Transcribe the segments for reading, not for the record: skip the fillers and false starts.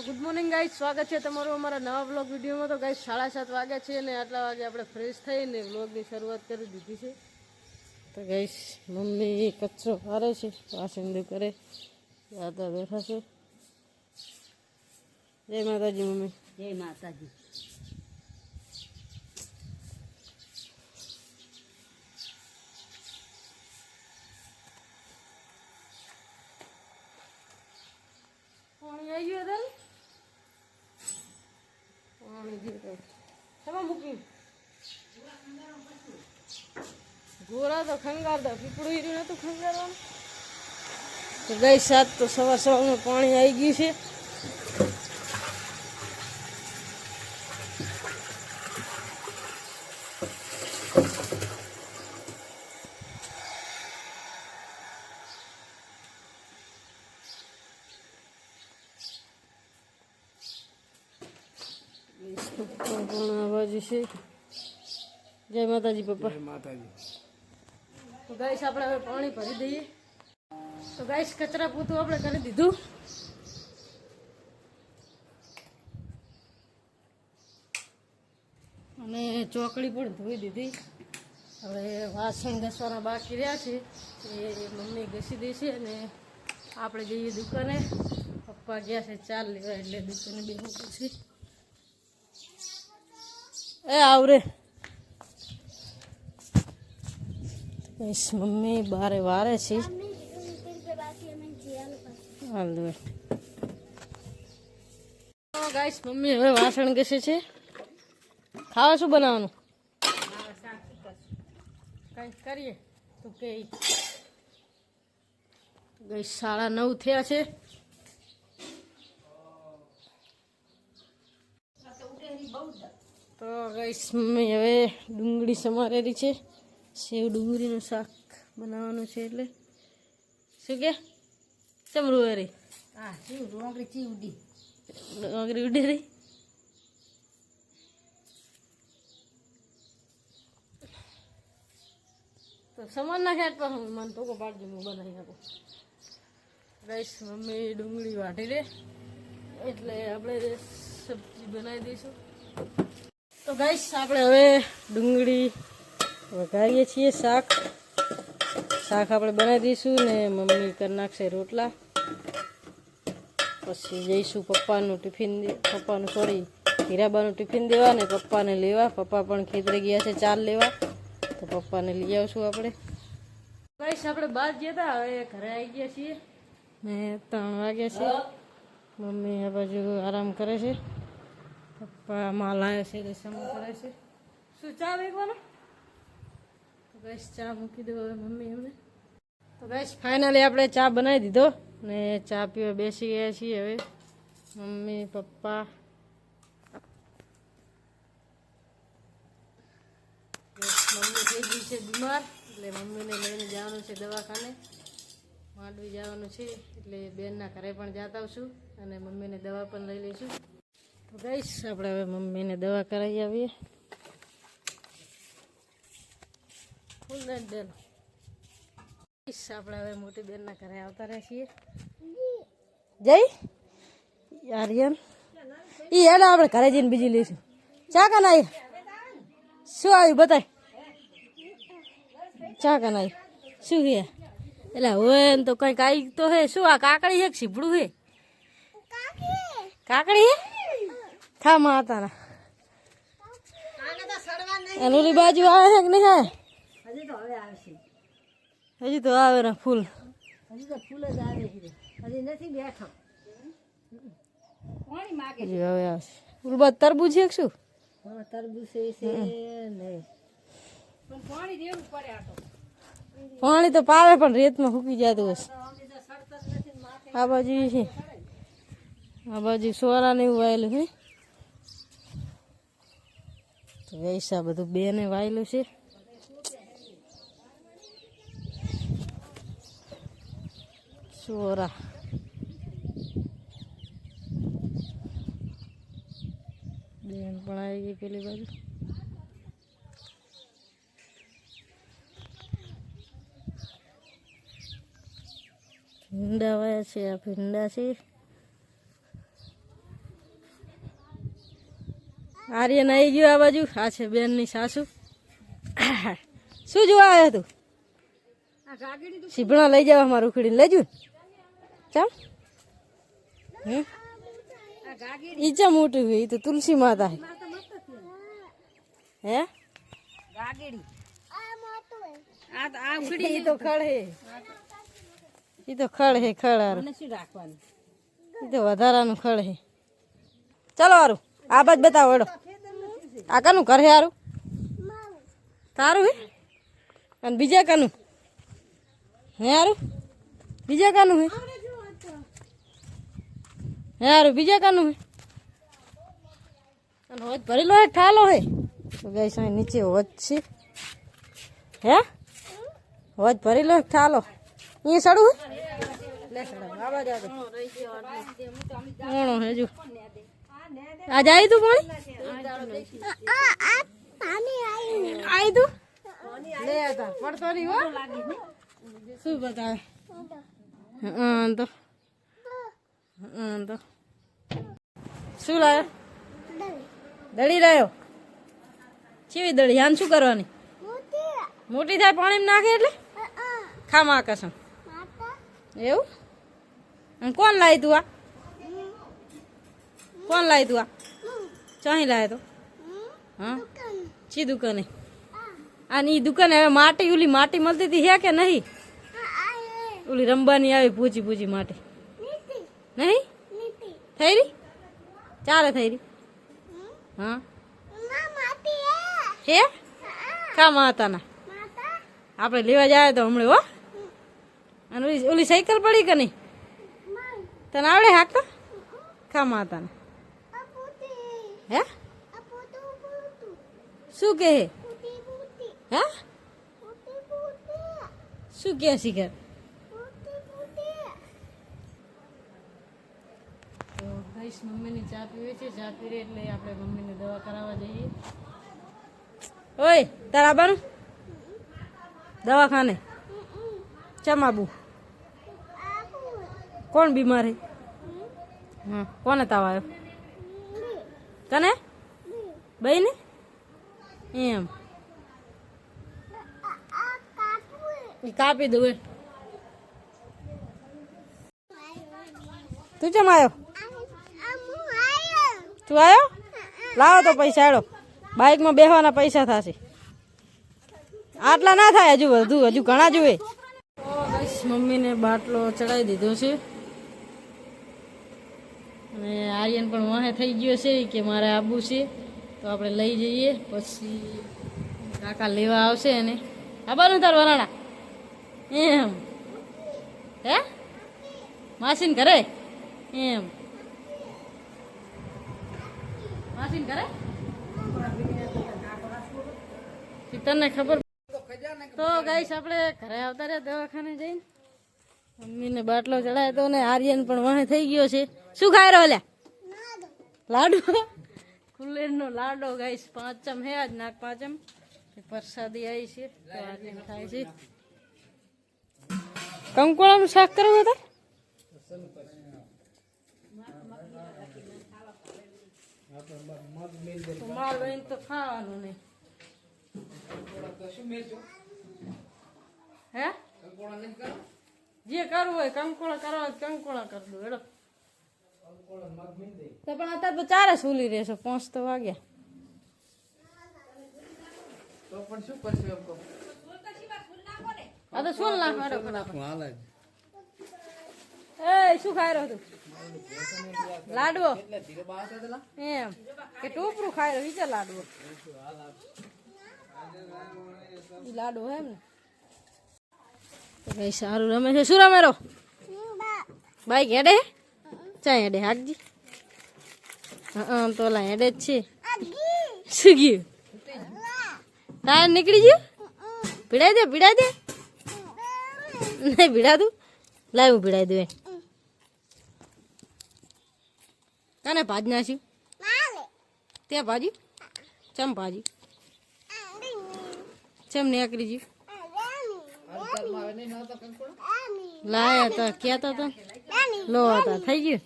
Good morning guys, સ્વાગત છે તમારું અમારા નવા વ્લોગ વિડીયોમાં। તો ગાઈસ 7:30 વાગ્યા છે ને આટલા વાગે આપણે ફ્રેશ થઈને વ્લોગની શરૂઆત કરી દીધી છે। તો ગાઈસ મમ્મી કચરો કાઢે છે, વાસણ કરે, દાદા બેઠા છે। જય માતાજી મમ્મી। જય માતાજી। પાણી આવી ગયું હતું, પાણી ગયું શેમાં મૂક્યું? ગોળા તો ખંગારતા, પીપળું હીરું નતું ખંગારવાનું। તો ગાઈસ સાત તો સવારમાં પાણી આવી ગયું છે। પપ્પા પણ આ બાજુ છે। જય માતાજી પપ્પા। જય માતાજી। તો ગાઈસ આપણે હવે પાણી ભરી દઈએ। તો ગાઈસ કચરા પોતું આપણે કરી દીધું, અને ચોકડી પણ ધોઈ દીધી। હવે વાસણ ઘસવાના બાકી રહ્યા છે, એ મમ્મી ઘસી દેશે અને આપણે જઈએ દુકાને। પપ્પા ગયા છે ચાલ લેવા, એટલે દુકાને બેસવું પડશે। એ આવરે ગાઈસ મમ્મી બારે વારે છે। ગાઈસ મમ્મી હવે વાસણ ઘસે છે। ખાવા શું બનાવવાનું? કઈ કરીએ તો કે ગાઈસ 9:30 થયા છે। તો ગાઈસ મમ્મી હવે ડુંગળી સમારેલી છે, સેવ ડુંગળીનું શાક બનાવવાનું છે। એટલે શું કે ચમરું હરી હા શિવ રોંગળી ચીવડી ડુંગળી ઉડી રહી। તો સમાન ના ખેત પર મને તો પાડજો, હું બનાવી આપું। ગાઈસ મમ્મી ડુંગળી વાટી લે એટલે આપણે સબ્જી બનાવી દઈશું। તો ગાઈસ આપણે હવે ડુંગળી વઘારીએ છીએ, શાક આપણે બનાવી દઈશું ને મમ્મી કરી નાખશે રોટલા। પછી જઈશું પપ્પાનું સોરી હીરાબાનું ટિફિન દેવા ને પપ્પાને લેવા। પપ્પા પણ ખેતરે ગયા છે ચાલ લેવા, તો પપ્પાને લઈ આવશું આપણે। ગાઈસ આપણે બહાર ગયા હતા, હવે ઘરે આવી ગયા છીએ ને 3 વાગ્યા છે। મમ્મી આ બાજુ આરામ કરે છે, પપ્પા માલ આવ્યો છે એટલે સમો કરે છે। શું ચા વેચવાનો? તો ગાઈસ ચા મૂકી દો હવે મમ્મી એમને। તો ગાઈસ ફાઇનલી આપણે ચા બનાવી દીધો ને ચા પીવા બેસી ગયા છીએ હવે મમ્મી પપ્પા। મમ્મી થઈ ગઈ છે બીમાર, એટલે મમ્મીને લઈને જવાનું છે દવાખાને, માંડવી જવાનું છે, એટલે બેનના ઘરે પણ જતા આવશું અને મમ્મીને દવા પણ લઈ લઈશું। તો ગાઈસ આપણે હવે મમ્મીને દવા કરાવી આવીએ। ફૂલ બેન આપણે હવે મોટી બેનના ઘરે આવતા રહ્યા છીએ। જય આર્યન ઈ હેડા આપણે ઘરે જઈને બીજી લઈશું। ચા કાન આવી શું આવ્યું બતાય? ચા કાન આવી શું છે? એટલે હોય ને તો કંઈક આવી તો હે। શું આ કાકડી છે કે સીપડું છે? કાકડી હે થા માતાના અનુલી બાજુ આવે છે કે નહીં આવે? હજી તો હવે આવશે, હજી તો આવે ને ફૂલ, હજી તો ફૂલ જ આવે છે, હજી નથી બેઠો। કોણી માગે હજી હવે આવશે। ફૂલ બાદ તરબૂજ છે કે શું? હા તરબૂચ છે નહીં, પણ પાણી દેવું પડે। આ તો પાણી તો પાવે પણ રેતમાં સૂકી જતું હશે। આ બાજુ છે, આ બાજુ સોરા ને એવું વાયેલું છે। તો વૈસા બધું બેને વાયેલું છે। સોરા બેન પણ આવી ગઈ પેલી બાજુ। ભીંડા વાયા છે, આ ભીંડા છે। આર્યન આવી ગયું આ બાજુ. આ છે બેનની સાસુ. શું જોવા આવ્યો તું? સીભણા લઈ જાવ મારું ઉખડીને લઈ જુ. ચાલ ઈજા મોટી હોય તો તુલસી માતા હે ઈ તો ખડ હે. ઈ તો ખડ હે. ખડ હારું ઈ તો વધારાનું ખડ હે. ચાલો હારું આ બાજ બતાવો એડો. આ કાનું ઘર હે હારું? તારું હે? અને બીજા કાનું હે હારું? બીજા કાનું હે? હે હારું બીજા કાનું હે? અને હોજ ભરેલો હે ઠાલો હે? તો ગાઈસ અહીં નીચે હોજ છે. હે હોજ ભરેલો હે ઠાલો? અહીંયા સડું હે? લે સડા આવા જા દે. ઓણો હે જો. આ જાય તું પાણી? આઈ તું? લે આતા પડતો નહીં હો. શું બતાવે? તો તો શું લાવ્યો? દળી રહ્યો? કેવી દળી? આને શું કરવાની? મોટી થાય પાણીમાં નાખે એટલે ખામા કસમ એવું? અને કોણ લાવી તું આ? કોણ લાવી તું આ? ચાહી લાવે તો? હા ચી દુકાને? આની દુકાને હવે માટી ઓલી માટી મળતી હતી હે કે નહીં? ઓલી રંબાની આવી પૂછી પૂછી માટી નહીં થઈ રહી? ચાલે થઈ રહી? હા હે કા માતાના આપણે લેવા જાય તો હમણાં હો. અને ઓલી સાયકલ પડી કે નહીં? તને આવડે હાકતા? કા માતાના હે શું કે હે? હે શું કે શીખર? તો ગાઈસ મમ્મીની ચા પીવે છે. ચા પીરે એટલે આપણે મમ્મીને દવા કરાવવા જઈએ. ઓય તારા બાનું દવાખાને ચમાબુ. કોણ બીમાર હે? હા કોને તાવ આવ્યો? તને બઈ ને? એમ કાપી દઉં. તું ચમ આવ્યો? તું આવ્યો? લાવો તો પૈસા હેડો. બાઇકમાં બેસવાના પૈસા થશે. આટલા ના થાય હજુ વધુ હજુ ઘણા જોઈએ. બસ મમ્મીને બાટલો ચડાવી દીધો છે. અને આર્યન પણ વાહે થઈ ગયો છે કે મારે આવવું છે તો આપણે લઈ જઈએ. પછી કાકા લેવા આવશે એને આબાનું તાર વરાણા એમ હે માસીન ઘરે એમ માસીન ઘરે તને ખબર. તો ગાઈસ આપણે ઘરે આવતા રહ્યા દવાખાને જઈને. મમ્મીને બાટલો ચડાય તો ને આર્યન પણ વાહે થઈ ગયો છે. શું ખાઈ રહ્યો લ્યા? લાડુ કુલેરનો લાડો ગાઈસ. પાંચમ હે આજ નાગ પાંચમ પ્રસાદી આવી છે તો આર્યન ખાય છે. કંકોડાનું શાક કરવું હતા? માલ લઈને તો ખાવાનું નહીં હે? જે કરવું હોય કંકોળા કરવા કંકોળા કરી દો હેડો. તો પણ અત્યારે તો ચારે સુલી રહેશે. 5 તો વાગ્યા. આ તો શું નાખો એ શું ખાઈ રહ્યો તું? લાડવો એમ કે ટોપરું ખાઈ રહ્યો? વિચાર લાડવો લાડવો એમ ને. તો કઈ સારું રમે છે. શું રમે રો? બાઈક હેડે? ચા હેડે હાકજી. હા તો ઓલા હેડે જ છે. શું ગયું? ટાયર નીકળી ગયું? ભીડાઈ દે ભીડાઈ દે. નહીં ભીડા તું લાવ હું ભીડાઈ દઉં. તને ભાજ નાખ્યું? ત્યાં ભાજી ચમ ભાજી ચમ નીકળી ગયું? લાયા હતા કહેતા હતા લો હતા થઈ ગયું.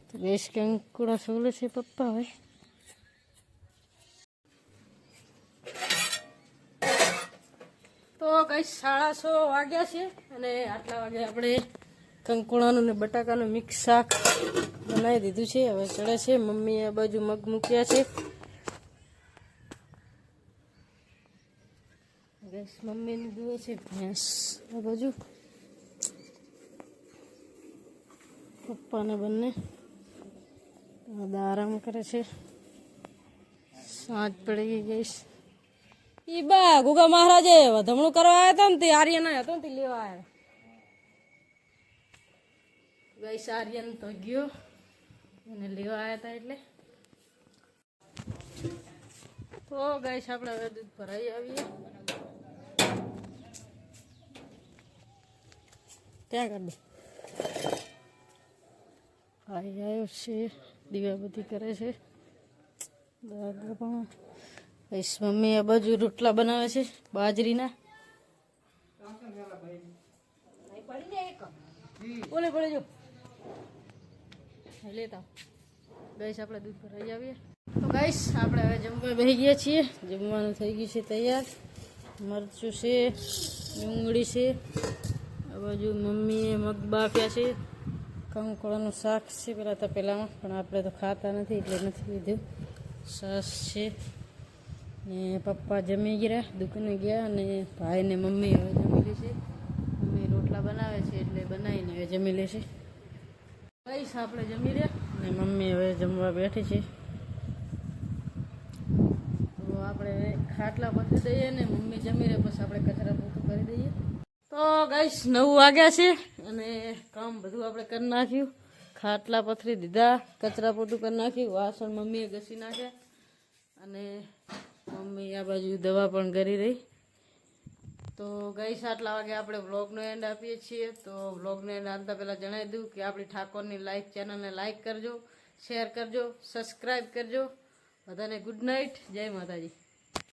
તો ગેસ કંકુડા સોલે છે પપ્પા હવે. તો કઈ 6:30 વાગ્યા છે અને આટલા વાગે આપણે કંકુડાનું ને બટાકાનું મિક્સ શાક બનાવી દીધું છે. હવે ચડે છે. મમ્મી આ બાજુ મગ મૂક્યા છે. ગેસ મમ્મીને દુએ છે ભેંસ આ બાજુ. પપ્પાને બંને આરામ કરે છે. સાંજ પડી ગઈ ગઈશ. ઈ બા ગુગા મહારાજે વધમણું કરવા આવ્યા હતા ને તે આર્યન હતો ને તે લેવા આવ્યા. ગઈશ આર્યન તો ગયો એને લેવા આવ્યા હતા એટલે. તો ગઈશ આપણે હવે દૂધ ભરાઈ આવીએ. ત્યાં કરી દે. ભાઈ આવ્યો છે દીવાબત્તી કરે છે. દાદા પણ ગઈશ મમ્મી આ બાજુ રોટલા બનાવે છે બાજરીના. બોલે પડે જો લેતા ગઈશ આપણે દૂધ ભરાઈ આવીએ. તો ગઈશ આપણે હવે જમવા બેસી ગયા છીએ. જમવાનું થઈ ગયું છે તૈયાર. મરચું છે, ડુંગળી છે, આ બાજુ મમ્મીએ મગ બાફ્યા છે. કંકોડાનું શાક છે પેલા તપેલામાં, પણ આપણે તો ખાતા નથી એટલે નથી લીધું. સરસ છે ને પપ્પા જમી ગયા, દુકાને ગયા અને ભાઈ ને મમ્મી હવે જમી લેશે. મમ્મી રોટલા બનાવે છે એટલે બનાવીને હવે જમી લેશે. ગઈશ આપણે જમી રહ્યા ને મમ્મી હવે જમવા બેઠી છે. તો આપણે ખાટલા પથરી દઈએ ને મમ્મી જમી રહે પછી આપણે કચરા પોતું કરી દઈએ. તો ગઈશ 9 વાગ્યા છે અને કામ બધું આપણે કરી નાખ્યું. ખાટલા પથરી દીધા, કચરા પોતું કરી નાખ્યું, વાસણ મમ્મીએ ઘસી નાખ્યા અને મમ્મી આ બાજુ દવા પણ કરી રહી. તો ગઈશ આટલા વાગે આપણે વ્લોગનો એન્ડ આપીએ છીએ. તો વ્લોગનો એન્ડ આપતા પહેલાં જણાવી દઉં કે આપણી ઠાકોરની ચેનલને લાઈક કરજો, શેર કરજો, સબસ્ક્રાઈબ કરજો. બધાને ગુડ નાઇટ, જય માતાજી.